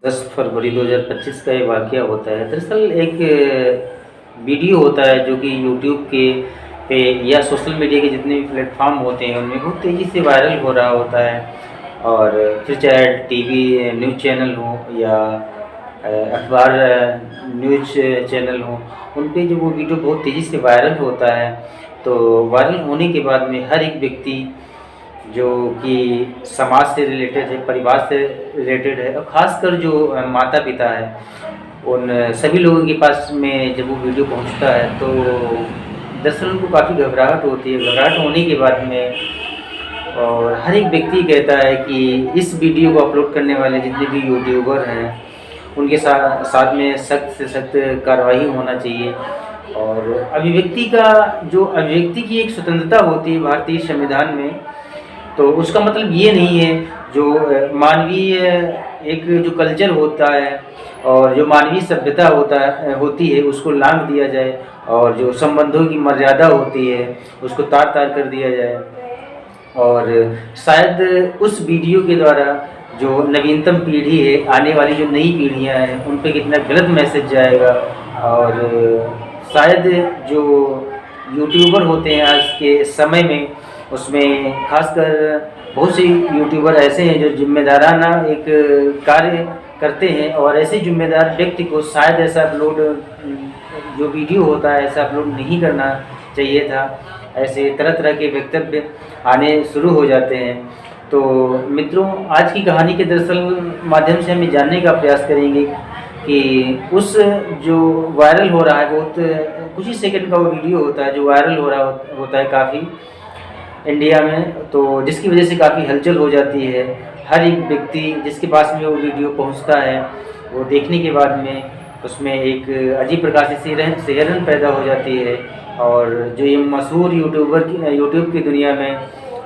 10 फरवरी 2025 का ये वाक़या होता है। दरअसल एक वीडियो होता है जो कि यूट्यूब के पे या सोशल मीडिया के जितने भी प्लेटफ़ॉर्म होते हैं उनमें बहुत तेज़ी से वायरल हो रहा होता है। और फिर चाहे टीवी न्यूज़ चैनल हो या अखबार न्यूज़ चैनल हो, उन पे जो वो वीडियो बहुत तेज़ी से वायरल होता है। तो वायरल होने के बाद में हर एक व्यक्ति जो कि समाज से रिलेटेड है, परिवार से रिलेटेड है और ख़ासकर जो माता-पिता हैं, उन सभी लोगों के पास में जब वो वीडियो पहुँचता है तो दरअसल उनको काफ़ी घबराहट होती है। घबराहट होने के बाद में और हर एक व्यक्ति कहता है कि इस वीडियो को अपलोड करने वाले जितने भी यूट्यूबर हैं, उनके साथ में सख्त से सख्त कार्रवाई होना चाहिए। और अभिव्यक्ति की एक स्वतंत्रता होती है भारतीय संविधान में, तो उसका मतलब ये नहीं है जो मानवीय एक जो कल्चर होता है और जो मानवीय सभ्यता होती है उसको लांघ दिया जाए और जो संबंधों की मर्यादा होती है उसको तार-तार कर दिया जाए। और शायद उस वीडियो के द्वारा जो नवीनतम पीढ़ी है, आने वाली जो नई पीढ़ियाँ हैं, उन पे कितना गलत मैसेज जाएगा। और शायद जो यूट्यूबर होते हैं आज के समय में, उसमें ख़ासकर बहुत से यूट्यूबर ऐसे हैं जो ज़िम्मेदाराना एक कार्य करते हैं और ऐसे ज़िम्मेदार व्यक्ति को शायद ऐसा जो वीडियो होता है ऐसा अपलोड नहीं करना चाहिए था। ऐसे तरह-तरह के वक्तव्य आने शुरू हो जाते हैं। तो मित्रों, आज की कहानी के दरअसल माध्यम से हम ये जानने का प्रयास करेंगे कि उस जो वायरल हो रहा है, बहुत कुछ ही सेकंड का वो वीडियो होता है जो वायरल हो रहा होता है काफ़ी इंडिया में, तो जिसकी वजह से काफ़ी हलचल हो जाती है। हर एक व्यक्ति जिसके पास में वो वीडियो पहुंचता है, वो देखने के बाद में उसमें एक अजीब प्रकार से सिहरन पैदा हो जाती है। और जो ये मशहूर यूट्यूब की दुनिया में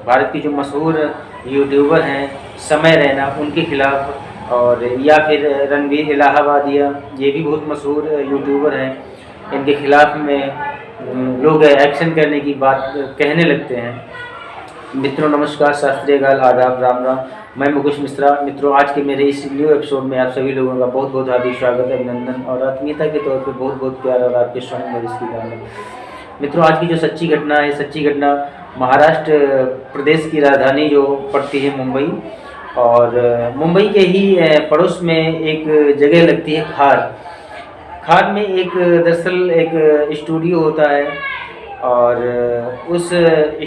भारत की जो मशहूर यूट्यूबर हैं, समय रैना, उनके खिलाफ, और या फिर रणवीर इलाहाबादिया, ये भी बहुत मशहूर यूट्यूबर हैं, इनके खिलाफ में लोग एक्शन करने की बात कहने लगते हैं। मित्रों नमस्कार, सत श्री अकाल, आदाब, राम राम। मैं मुकेश मिश्रा। मित्रों, आज के मेरे इस न्यू एपिसोड में आप सभी लोगों का बहुत बहुत हार्दिक स्वागत है, अभिनंदन और आत्मीयता के तौर पे बहुत बहुत प्यार और आपके स्वर्ण में इसकी गाना। मित्रों, आज की जो सच्ची घटना महाराष्ट्र प्रदेश की राजधानी जो पड़ती है मुंबई, और मुंबई के ही पड़ोस में एक जगह लगती है खार। खार में एक दरअसल एक स्टूडियो होता है और उस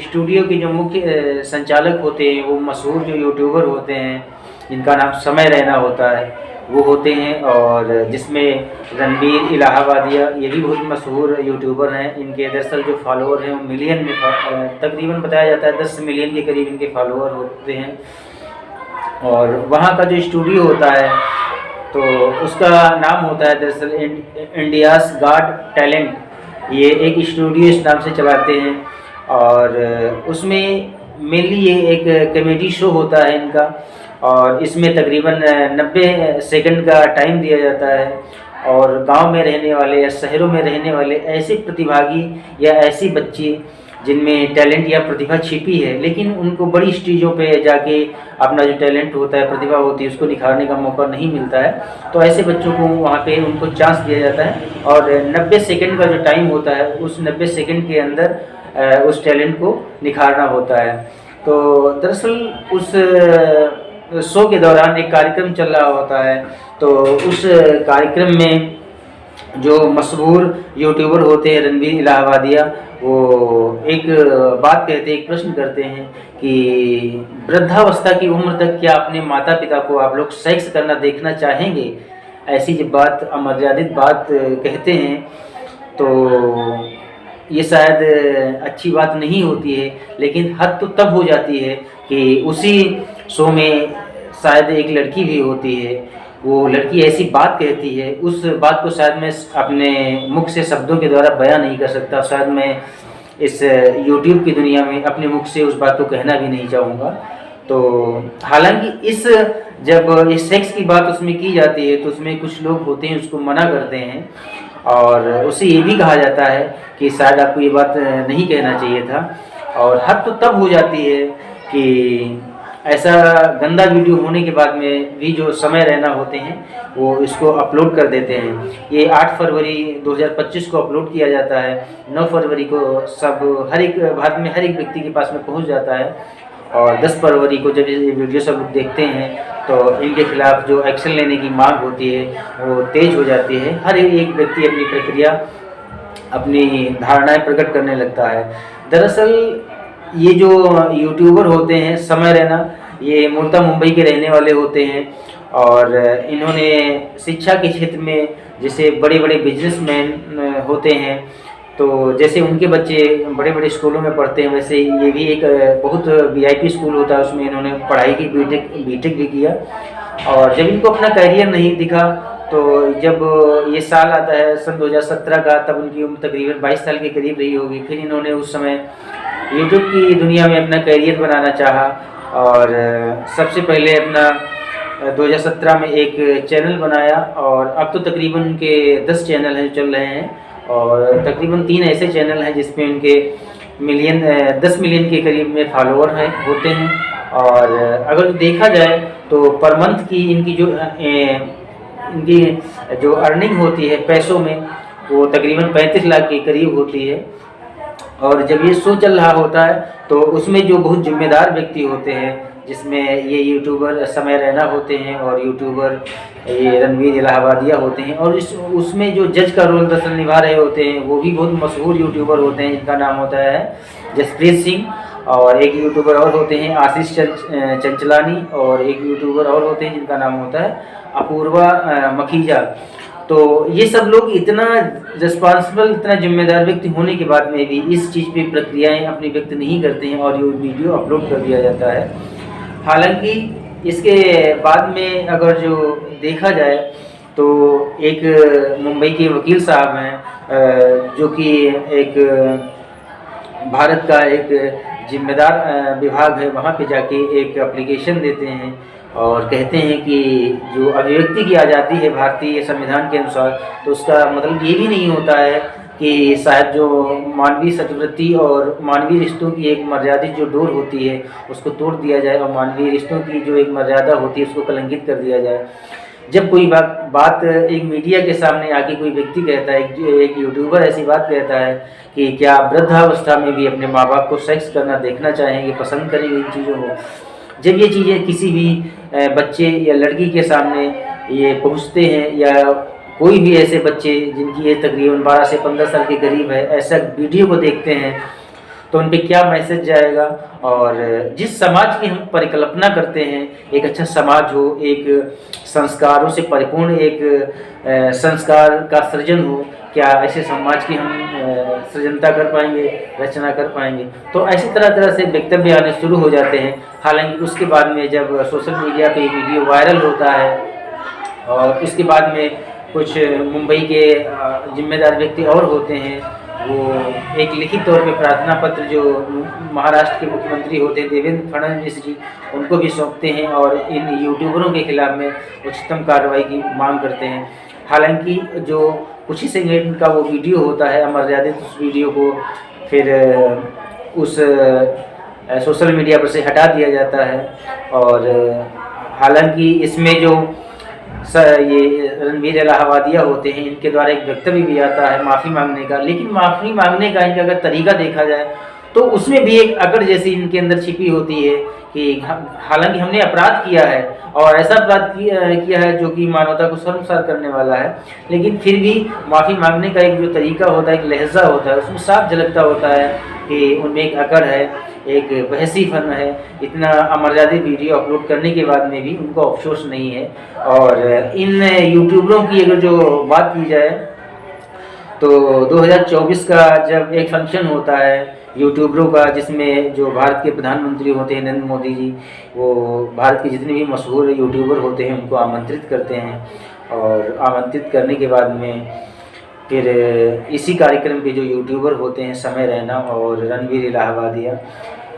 स्टूडियो के जो मुख्य संचालक होते हैं वो मशहूर जो यूट्यूबर होते हैं जिनका नाम समय रैना होता है, वो होते हैं। और जिसमें रणवीर इलाहाबादिया, ये भी बहुत मशहूर यूट्यूबर हैं। इनके दरअसल जो फॉलोअर हैं वो मिलियन में तकरीबन बताया जाता है 10 मिलियन के करीब इनके फॉलोअर होते हैं। और वहाँ का जो स्टूडियो होता है तो उसका नाम होता है दरअसल इंडियाज़ गॉट टैलेंट। ये एक स्टूडियो इस नाम से चलाते हैं और उसमें मेनली ये एक कॉमेडी शो होता है इनका, और इसमें तकरीबन 90 सेकंड का टाइम दिया जाता है। और गांव में रहने वाले या शहरों में रहने वाले ऐसे प्रतिभागी या ऐसी बच्चे जिनमें टैलेंट या प्रतिभा छिपी है, लेकिन उनको बड़ी स्टेजों पे जाके अपना जो टैलेंट होता है, प्रतिभा होती है, उसको निखारने का मौका नहीं मिलता है, तो ऐसे बच्चों को वहाँ पे उनको चांस दिया जाता है। और 90 सेकंड का जो टाइम होता है, उस 90 सेकंड के अंदर उस टैलेंट को निखारना होता है। तो दरअसल उस शो के दौरान एक कार्यक्रम चल रहा होता है, तो उस कार्यक्रम में जो मशहूर यूट्यूबर होते हैं रणवीर इलाहाबादिया, वो एक बात कहते हैं, एक प्रश्न करते हैं कि वृद्धावस्था की उम्र तक क्या अपने माता पिता को आप लोग सेक्स करना देखना चाहेंगे? ऐसी जब बात, अमर्यादित बात कहते हैं तो ये शायद अच्छी बात नहीं होती है, लेकिन हद तो तब हो जाती है कि उसी शो में शायद एक लड़की भी होती है। वो लड़की ऐसी बात कहती है, उस बात को शायद मैं अपने मुख से शब्दों के द्वारा बयां नहीं कर सकता। शायद मैं इस यूट्यूब की दुनिया में अपने मुख से उस बात को कहना भी नहीं चाहूँगा। तो हालांकि जब इस सेक्स की बात उसमें की जाती है तो उसमें कुछ लोग होते हैं उसको मना करते हैं, और उससे ये भी कहा जाता है कि शायद आपको ये बात नहीं कहना चाहिए था। और हद तो तब हो जाती है कि ऐसा गंदा वीडियो होने के बाद में भी जो समय रैना होते हैं वो इसको अपलोड कर देते हैं। ये 8 फरवरी 2025 को अपलोड किया जाता है। 9 फरवरी को सब हर एक भारत में हर एक व्यक्ति के पास में पहुंच जाता है और 10 फरवरी को जब ये वीडियो सब लोग देखते हैं तो इनके खिलाफ जो एक्शन लेने की मांग होती है वो तेज हो जाती है। हर एक व्यक्ति अपनी प्रक्रिया, अपनी धारणाएं प्रकट करने लगता है। दरअसल ये जो यूट्यूबर होते हैं समय रैना, ये मूलतः मुंबई के रहने वाले होते हैं और इन्होंने शिक्षा के क्षेत्र में जैसे बड़े बड़े बिजनेसमैन होते हैं, तो जैसे उनके बच्चे बड़े बड़े स्कूलों में पढ़ते हैं वैसे ये भी एक बहुत वीआईपी स्कूल होता है, उसमें इन्होंने पढ़ाई की, बीटेक भी किया। और जब इनको अपना करियर नहीं दिखा तो जब ये साल आता है सन 2017 का, तब उनकी उम्र तकरीबन 22 साल के करीब रही होगी। फिर इन्होंने उस समय यूट्यूब की दुनिया में अपना करियर बनाना चाहा और सबसे पहले अपना 2017 में एक चैनल बनाया और अब तो तकरीबन उनके 10 चैनल हैं चल रहे हैं और तकरीबन 3 ऐसे चैनल हैं जिसमें उनके 10 मिलियन के करीब में फॉलोअर हैं होते हैं। और अगर देखा जाए तो पर मंथ की इनकी जो अर्निंग होती है पैसों में वो तकरीबन 35 लाख के करीब होती है। और जब ये शो चल रहा होता है तो उसमें जो बहुत जिम्मेदार व्यक्ति होते हैं, जिसमें ये यूट्यूबर समय रैना होते हैं और यूट्यूबर ये रणवीर इलाहाबादिया होते हैं, और उसमें जो जज का रोल दरअसल निभा रहे होते हैं वो भी बहुत मशहूर यूट्यूबर होते हैं जिनका नाम होता है जसप्रीत सिंह। और एक यूट्यूबर और होते हैं आशीष चंचलानी, और एक यूट्यूबर और होते हैं जिनका नाम होता है अपूर्वा मखीजा। तो ये सब लोग इतना रिस्पॉन्सिबल, इतना जिम्मेदार व्यक्ति होने के बाद में भी इस चीज़ पे प्रक्रियाएं अपनी व्यक्त नहीं करते हैं और ये वीडियो अपलोड कर दिया जाता है। हालांकि इसके बाद में अगर जो देखा जाए तो एक मुंबई के वकील साहब हैं जो कि एक भारत का एक जिम्मेदार विभाग है, वहाँ पे जाके एक एप्लीकेशन देते हैं और कहते हैं कि जो अभिव्यक्ति की आज़ादी है भारतीय संविधान के अनुसार, तो उसका मतलब ये भी नहीं होता है कि शायद जो मानवीय सद्वृत्ति और मानवीय रिश्तों की एक मर्यादित जो डोर होती है उसको तोड़ दिया जाए और मानवीय रिश्तों की जो एक मर्यादा होती है उसको कलंकित कर दिया जाए। जब कोई बात एक मीडिया के सामने आके कोई व्यक्ति कहता है, एक यूट्यूबर ऐसी बात कहता है कि क्या वृद्धावस्था में भी अपने माँ बाप को सेक्स करना देखना चाहेंगे, पसंद करेंगे इन चीज़ों को, जब ये चीज़ें किसी भी बच्चे या लड़की के सामने ये पहुँचते हैं या कोई भी ऐसे बच्चे जिनकी एज तकरीबन 12 से 15 साल के करीब है ऐसा वीडियो को देखते हैं तो उन पे क्या मैसेज जाएगा। और जिस समाज की हम परिकल्पना करते हैं, एक अच्छा समाज हो, एक संस्कारों से परिपूर्ण एक संस्कार का सृजन हो, क्या ऐसे समाज की हम सृजनता कर पाएंगे, रचना कर पाएंगे? तो ऐसी तरह से वक्तव्य आने शुरू हो जाते हैं। हालांकि उसके बाद में जब सोशल मीडिया पे वीडियो वायरल होता है और उसके बाद में कुछ मुंबई के जिम्मेदार व्यक्ति और होते हैं, वो एक लिखित तौर पे प्रार्थना पत्र जो महाराष्ट्र के मुख्यमंत्री होते हैं देवेंद्र फडणवीस जी, उनको भी सौंपते हैं और इन यूट्यूबरों के खिलाफ में उच्चतम कार्रवाई की मांग करते हैं। हालांकि जो कुछ ही सेकंड का वो वीडियो होता है अमर्यादित, उस वीडियो को फिर उस सोशल मीडिया पर से हटा दिया जाता है। और हालांकि इसमें जो ये रणवीर इलाहाबादिया होते हैं, इनके द्वारा एक वक्तव्य भी आता है माफ़ी मांगने का, लेकिन माफ़ी मांगने का इनका अगर तरीका देखा जाए तो उसमें भी एक अकड़ जैसी इनके अंदर छिपी होती है कि हालांकि हमने अपराध किया है और ऐसा अपराध किया है जो कि मानवता को शर्मसार करने वाला है, लेकिन फिर भी माफ़ी मांगने का एक जो तरीका होता है, एक लहजा होता है, उसमें साफ झलकता होता है कि उनमें एक अकड़ है, एक बहसीपन है। इतना अमर्यादित वीडियो अपलोड करने के बाद में भी उनको अफसोस नहीं है। और इन यूट्यूबरों की अगर जो बात की जाए तो 2024 का जब एक फंक्शन होता है यूट्यूबरों का, जिसमें जो भारत के प्रधानमंत्री होते हैं नरेंद्र मोदी जी, वो भारत के जितने भी मशहूर यूट्यूबर होते हैं उनको आमंत्रित करते हैं और आमंत्रित करने के बाद में फिर इसी कार्यक्रम के जो यूट्यूबर होते हैं समय रैना और रणवीर इलाहाबादिया,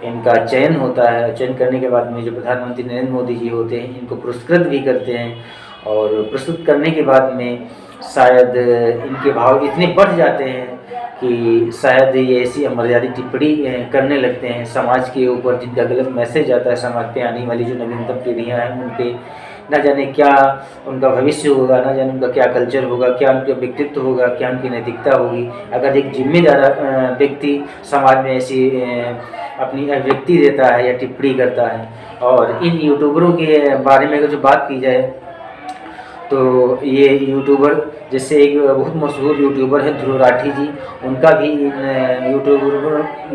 इनका चयन होता है। चयन करने के बाद में जो प्रधानमंत्री नरेंद्र मोदी जी होते हैं इनको पुरस्कृत भी करते हैं और प्रस्तुत करने के बाद में शायद इनके भाव इतने बढ़ जाते हैं कि शायद ये ऐसी अमर्यादित टिप्पणी करने लगते हैं समाज के ऊपर, जिनका गलत मैसेज आता है समाज पे आने वाली जो नवीनतम पीढ़ियाँ हैं उन पे। ना जाने क्या उनका भविष्य होगा, ना जाने उनका क्या कल्चर होगा, क्या उनका व्यक्तित्व होगा, क्या उनकी नैतिकता होगी, अगर एक जिम्मेदार व्यक्ति समाज में ऐसी अपनी अभिव्यक्ति देता है या टिप्पणी करता है। और इन यूट्यूबरों के बारे में अगर जो बात की जाए तो ये यूट्यूबर, जैसे एक बहुत मशहूर यूट्यूबर है ध्रुव राठी जी, उनका भी इन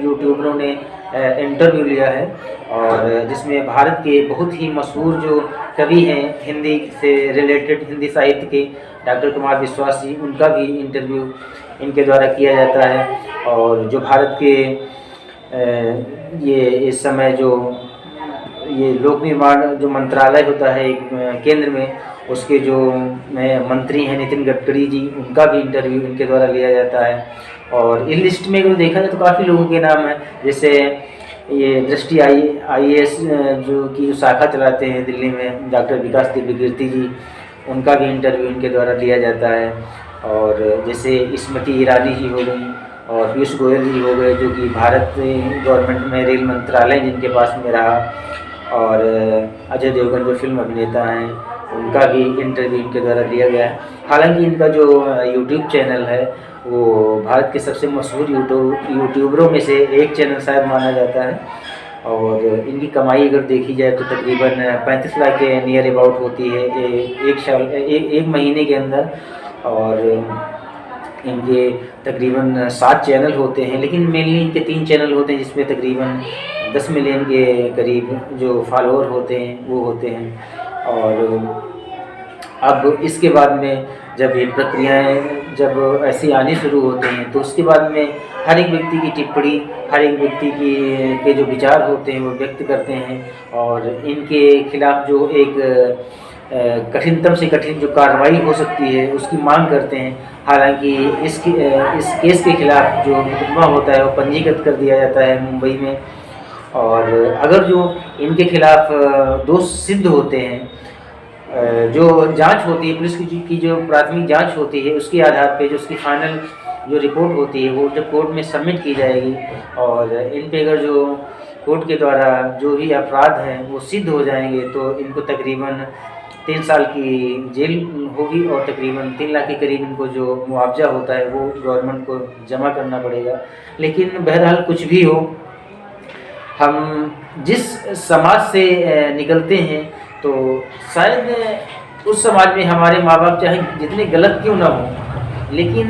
यूट्यूबरों ने इंटरव्यू लिया है, और जिसमें भारत के बहुत ही मशहूर जो कवि हैं हिंदी से रिलेटेड, हिंदी साहित्य के, डॉक्टर कुमार विश्वास जी, उनका भी इंटरव्यू इनके द्वारा किया जाता है। और जो भारत के ये इस समय जो ये लोक निर्माण जो मंत्रालय होता है एक केंद्र में, उसके जो मंत्री हैं नितिन गडकरी जी, उनका भी इंटरव्यू इनके द्वारा लिया जाता है। और इस लिस्ट में अगर देखा जाए तो काफ़ी लोगों के नाम हैं, जैसे ये दृष्टि IAS जो की जो शाखा चलाते हैं दिल्ली में, डॉक्टर विकास दिव्यकीर्ति जी, उनका भी इंटरव्यू इनके द्वारा लिया जाता है। और जैसे स्मृति ईरानी जी हो गई और पीयूष गोयल जी हो गए, जो कि भारत गवर्नमेंट में रेल मंत्रालय जिनके पास में रहा। और अजय देवगन जो फिल्म अभिनेता हैं, उनका भी इंटरव्यू इनके द्वारा लिया गया है। हालांकि इनका जो यूट्यूब चैनल है वो भारत के सबसे मशहूर यूट्यूबरों में से एक चैनल शायद माना जाता है। और इनकी कमाई अगर देखी जाए तो तकरीबन 35 लाख के नियर अबाउट होती है एक महीने के अंदर। और इनके तकरीबन 7 चैनल होते हैं, लेकिन मेनली इनके 3 चैनल होते हैं जिसमें तकरीबन 10 मिलियन के करीब जो फॉलोअर होते हैं वो होते हैं। और अब इसके बाद में जब ये प्रक्रियाएं जब ऐसी आनी शुरू होती हैं तो उसके बाद में हर एक व्यक्ति की टिप्पणी, हर एक व्यक्ति के जो विचार होते हैं वो व्यक्त करते हैं, और इनके खिलाफ जो एक कठिनतम से कठिन जो कार्रवाई हो सकती है उसकी मांग करते हैं। हालांकि इस केस के खिलाफ जो मुकदमा होता है वो पंजीकृत कर दिया जाता है मुंबई में। और अगर जो इनके खिलाफ दोष सिद्ध होते हैं, जो जांच होती है पुलिस की जो प्राथमिक जांच होती है उसके आधार पे जो उसकी फाइनल जो रिपोर्ट होती है वो जब कोर्ट में सबमिट की जाएगी, और इन पे अगर जो कोर्ट के द्वारा जो भी अपराध हैं वो सिद्ध हो जाएंगे तो इनको तकरीबन 3 साल की जेल होगी, और तकरीबन 3 लाख के करीब इनको जो मुआवजा होता है वो गवर्नमेंट को जमा करना पड़ेगा। लेकिन बहरहाल कुछ भी हो, हम जिस समाज से निकलते हैं तो शायद उस समाज में हमारे माँ बाप चाहे जितने गलत क्यों ना हो, लेकिन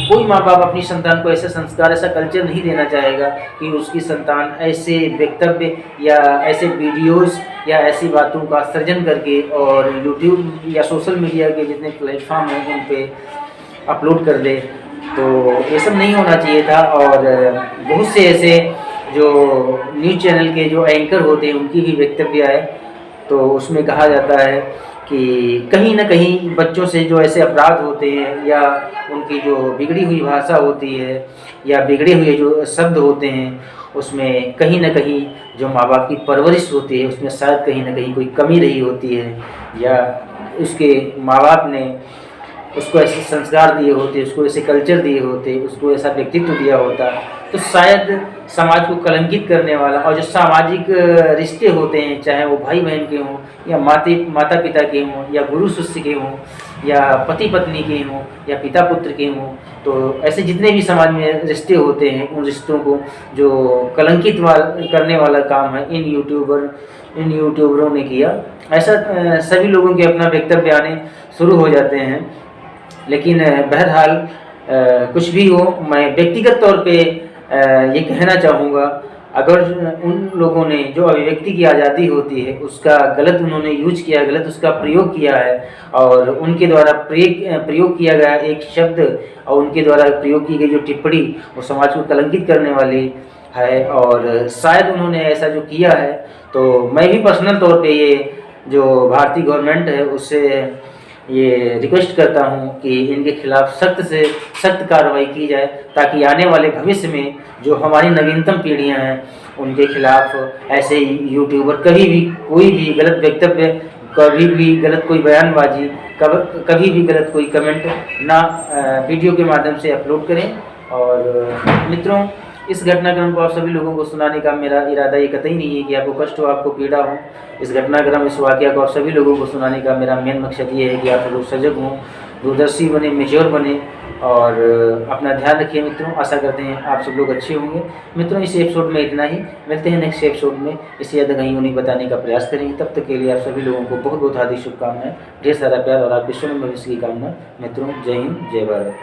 कोई माँ बाप अपनी संतान को ऐसा संस्कार, ऐसा कल्चर नहीं देना चाहेगा कि उसकी संतान ऐसे वक्तव्य या ऐसे वीडियोस या ऐसी बातों का सृजन करके और यूट्यूब या सोशल मीडिया के जितने प्लेटफॉर्म हैं उन पे अपलोड कर दे। तो ये सब नहीं होना चाहिए था। और बहुत से ऐसे जो न्यूज़ चैनल के जो एंकर होते हैं उनकी भी वक्तव्य है, तो उसमें कहा जाता है कि कहीं ना कहीं बच्चों से जो ऐसे अपराध होते हैं या उनकी जो बिगड़ी हुई भाषा होती है या बिगड़े हुए जो शब्द होते हैं उसमें कहीं ना कहीं जो माँ बाप की परवरिश होती है उसमें शायद कहीं ना कहीं कोई कमी रही होती है, या उसके माँ बाप ने उसको ऐसे संस्कार दिए होते, उसको ऐसे कल्चर दिए होते, उसको ऐसा व्यक्तित्व दिया होता, तो शायद समाज को कलंकित करने वाला और जो सामाजिक रिश्ते होते हैं, चाहे वो भाई बहन के हों या माता पिता के हों या गुरु शिष्य के हों या पति पत्नी के हों या पिता पुत्र के हों, तो ऐसे जितने भी समाज में रिश्ते होते हैं उन रिश्तों को जो कलंकित करने वाला काम है इन यूट्यूबरों ने किया। ऐसा सभी लोगों के अपना वक्तव्य आने शुरू हो जाते हैं। लेकिन बहरहाल कुछ भी हो, मैं व्यक्तिगत तौर पे ये कहना चाहूँगा, अगर उन लोगों ने जो अभिव्यक्ति की आज़ादी होती है उसका गलत उन्होंने यूज किया, गलत उसका प्रयोग किया है और उनके द्वारा प्रयोग किया गया एक शब्द और उनके द्वारा प्रयोग की गई जो टिप्पणी वो समाज को कलंकित करने वाली है, और शायद उन्होंने ऐसा जो किया है, तो मैं भी पर्सनल तौर पे ये जो भारतीय गवर्नमेंट है उससे ये रिक्वेस्ट करता हूँ कि इनके खिलाफ सख्त से सख्त कार्रवाई की जाए, ताकि आने वाले भविष्य में जो हमारी नवीनतम पीढ़ियाँ हैं उनके खिलाफ ऐसे यूट्यूबर कभी भी कोई भी गलत वक्तव्य कभी भी गलत कोई बयानबाजी, कभी भी गलत कोई कमेंट ना वीडियो के माध्यम से अपलोड करें। और मित्रों, इस घटनाक्रम को आप सभी लोगों को सुनाने का मेरा इरादा ये कतई नहीं है कि आपको कष्ट हो, आपको पीड़ा हो। इस घटनाक्रम, इस वाक़या को आप सभी लोगों को सुनाने का मेरा मेन मकसद ये है कि आप लोग सजग हों, दूरदर्शी बने, मेच्योर बने और अपना ध्यान रखिए मित्रों। आशा करते हैं आप सब लोग अच्छे होंगे। मित्रों, इस एपिसोड में इतना ही। मिलते हैं नेक्स्ट एपिसोड में। इससे ज़्यादा कहीं उन्हें बताने का प्रयास करेंगे। तब तक के लिए आप सभी लोगों को बहुत बहुत हार्दिक शुभकामनाएं, ढेर सारा प्यार और आपके स्वर्ण भविष्य की कामना। मित्रों, जय हिंद, जय भारत।